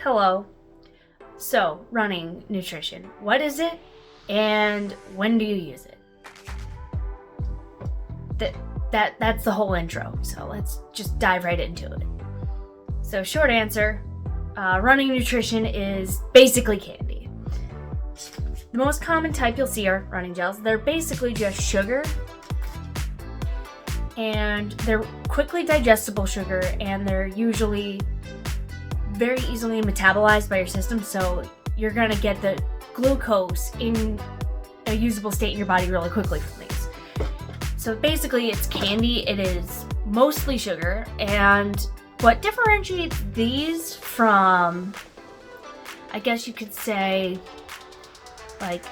Hello. So, running nutrition. What is it and when do you use it? That's the whole intro. So, let's just dive right into it. So, short answer, running nutrition is basically candy. The most common type you'll see are running gels. They're basically just sugar, and they're quickly digestible sugar, and they're usually very easily metabolized by your system, so you're gonna get the glucose in a usable state in your body really quickly from these. So basically it's candy. It is mostly sugar, and what differentiates these from, I guess you could say, like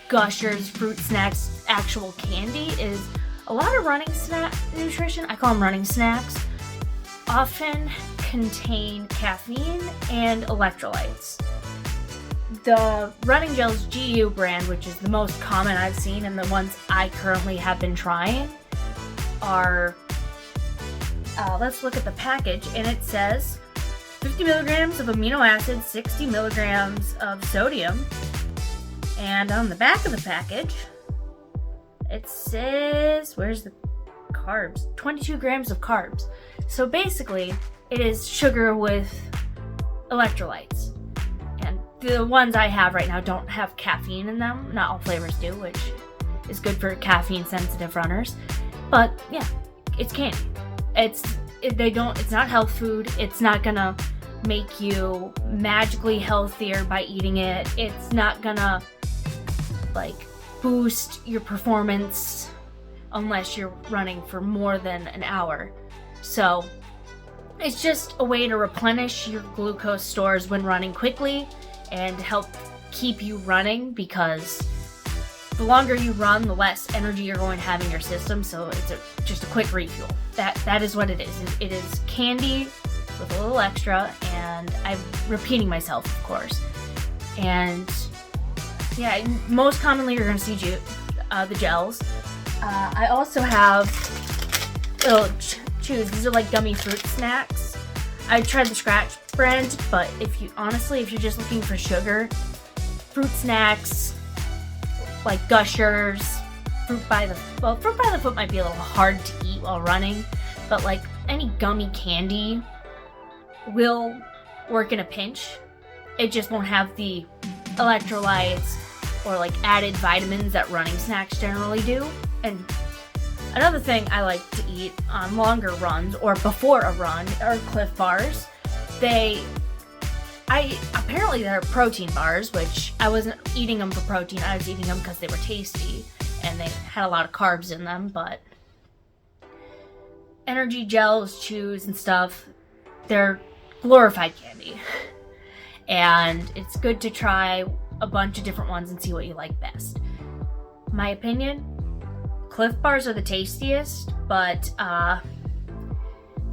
Gushers, fruit snacks, actual candy, is a lot of running snack nutrition, I call them running snacks, often contain caffeine and electrolytes. The Running Gels GU brand, which is the most common I've seen and the ones I currently have been trying, are, let's look at the package, and it says 50 milligrams of amino acids, 60 milligrams of sodium, and on the back of the package, it says, where's the carbs? 22 grams of carbs. So basically, it is sugar with electrolytes. And the ones I have right now don't have caffeine in them. Not all flavors do, which is good for caffeine-sensitive runners. But yeah, it's candy. It's not health food. It's not gonna make you magically healthier by eating it. It's not gonna boost your performance unless you're running for more than an hour. So it's just a way to replenish your glucose stores when running quickly and help keep you running, because the longer you run, the less energy you're going to have in your system. So it's just a quick refuel. That is what it is. It is candy with a little extra, and I'm repeating myself, of course. And yeah, most commonly you're going to see the gels. I also have chews. These are like gummy fruit snacks. I tried the Scratch brand, but if you're just looking for sugar, fruit snacks like Gushers, Fruit by the Foot might be a little hard to eat while running, but like any gummy candy will work in a pinch. It just won't have the electrolytes or like added vitamins that running snacks generally do. And another thing I like to eat on longer runs or before a run are Cliff Bars. Apparently they're protein bars, which I wasn't eating them for protein. I was eating them because they were tasty and they had a lot of carbs in them. But energy gels, chews, and stuff, they're glorified candy. And it's good to try a bunch of different ones and see what you like best. My opinion, Cliff Bars are the tastiest, but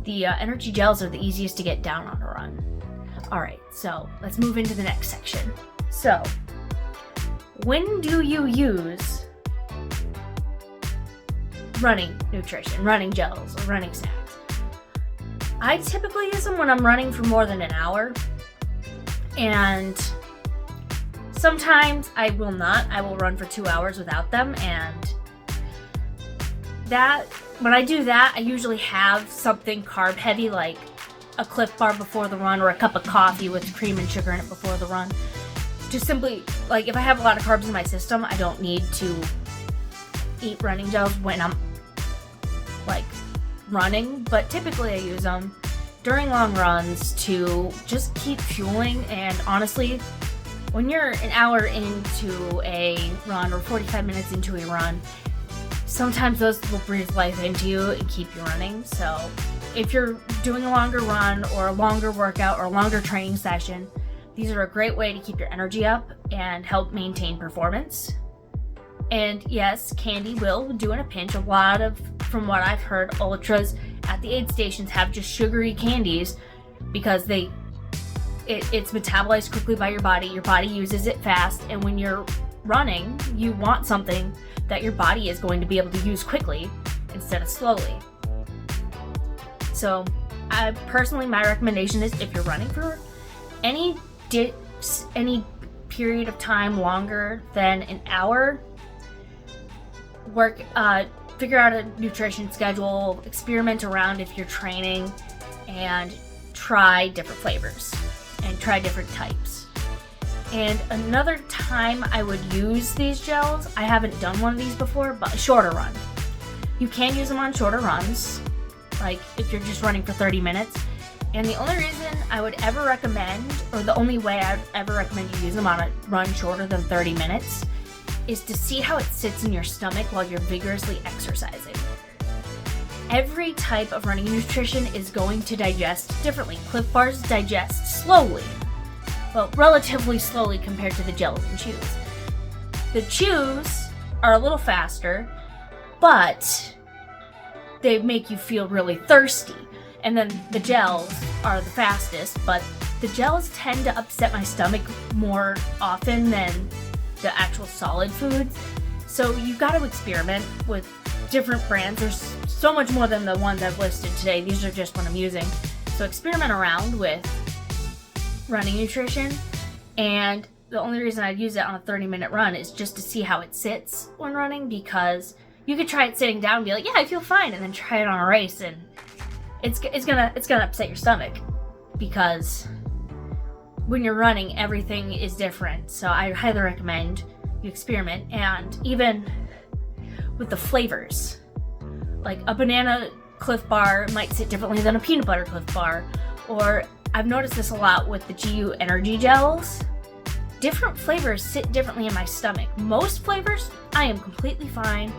the energy gels are the easiest to get down on a run. Alright, so let's move into the next section. So, when do you use running nutrition, running gels, or running snacks? I typically use them when I'm running for more than an hour, and sometimes I will not. I will run for 2 hours without them, and when I do that, I usually have something carb heavy, like a Cliff Bar before the run, or a cup of coffee with cream and sugar in it before the run. Just simply, like, if I have a lot of carbs in my system, I don't need to eat running gels when I'm running, but typically I use them during long runs to just keep fueling. And honestly, when you're an hour into a run or 45 minutes into a run, sometimes those will breathe life into you and keep you running. So if you're doing a longer run or a longer workout or a longer training session, these are a great way to keep your energy up and help maintain performance. And yes, candy will do in a pinch. A lot of, from what I've heard, ultras at the aid stations have just sugary candies because it's metabolized quickly by your body. Your body uses it fast, and when you're running, you want something that your body is going to be able to use quickly instead of slowly. So, my recommendation is, if you're running for any any period of time longer than an hour, figure out a nutrition schedule, experiment around if you're training, and try different flavors and try different types. And another time I would use these gels, I haven't done one of these before, but a shorter run. You can use them on shorter runs, like if you're just running for 30 minutes. And the only reason I would ever recommend, or the only way I would ever recommend you use them on a run shorter than 30 minutes, is to see how it sits in your stomach while you're vigorously exercising. Every type of running nutrition is going to digest differently. Cliff Bars digest slowly, well, relatively slowly compared to the gels and chews. The chews are a little faster, but they make you feel really thirsty. And then the gels are the fastest, but the gels tend to upset my stomach more often than the actual solid foods. So you got to experiment with different brands. There's so much more than the ones I've listed today. These are just what I'm using. So experiment around with running nutrition. And the only reason I'd use it on a 30-minute run is just to see how it sits when running, because you could try it sitting down and be like, yeah, I feel fine, and then try it on a race, and it's gonna upset your stomach, because when you're running, everything is different. So I highly recommend you experiment. And even with the flavors, like a banana Cliff Bar might sit differently than a peanut butter Cliff Bar, or I've noticed this a lot with the GU energy gels. Different flavors sit differently in my stomach. Most flavors, I am completely fine.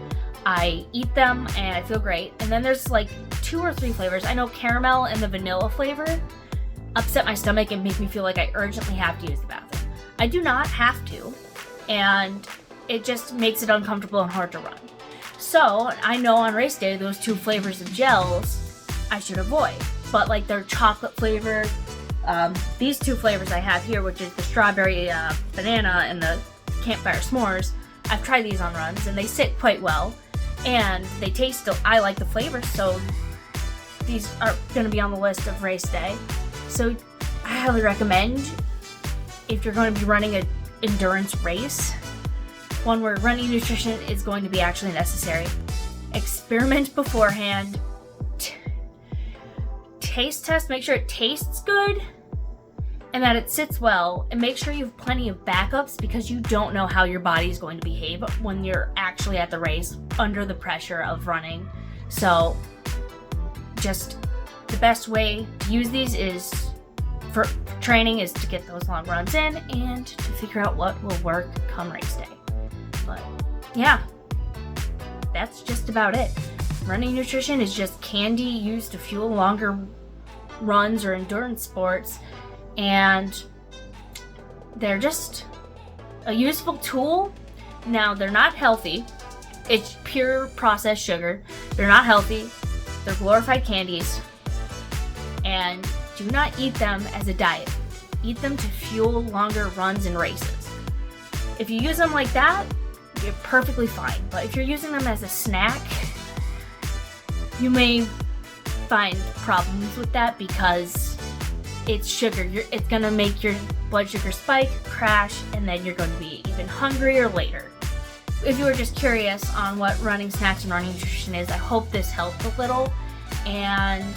I eat them and I feel great. And then there's like 2 or 3 flavors. I know caramel and the vanilla flavor upset my stomach and make me feel like I urgently have to use the bathroom. I do not have to, and it just makes it uncomfortable and hard to run. So I know on race day, those 2 flavors of gels I should avoid. But like their chocolate flavor, these 2 flavors I have here, which is the strawberry banana and the campfire s'mores, I've tried these on runs and they sit quite well. And they taste, I like the flavors, so these are going to be on the list of race day. So I highly recommend, if you're going to be running an endurance race, one where running nutrition is going to be actually necessary. Experiment beforehand. Taste test, make sure it tastes good and that it sits well, and make sure you have plenty of backups, because you don't know how your body is going to behave when you're actually at the race under the pressure of running. So just the best way to use these is for training is to get those long runs in and to figure out what will work come race day. But yeah, that's just about it. Running nutrition is just candy used to fuel longer runs or endurance sports, and they're just a useful tool. Now, they're not healthy. It's pure processed sugar. They're not healthy. They're glorified candies. And do not eat them as a diet. Eat them to fuel longer runs and races. If you use them like that, you're perfectly fine. But if you're using them as a snack, you may find problems with that, because it's sugar. It's going to make your blood sugar spike, crash, and then you're going to be even hungrier later. If you were just curious on what running snacks and running nutrition is, I hope this helped a little. And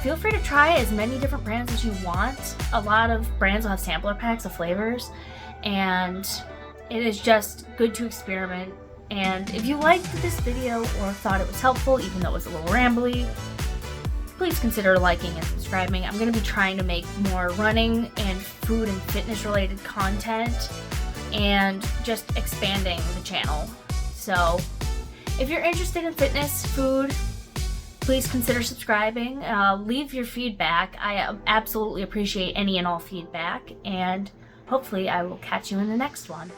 feel free to try as many different brands as you want. A lot of brands will have sampler packs of flavors, and it is just good to experiment. And if you liked this video or thought it was helpful, even though it was a little rambly, please consider liking and subscribing. I'm going to be trying to make more running and food and fitness related content, and just expanding the channel. So if you're interested in fitness, food, please consider subscribing. Leave your feedback. I absolutely appreciate any and all feedback, and hopefully I will catch you in the next one.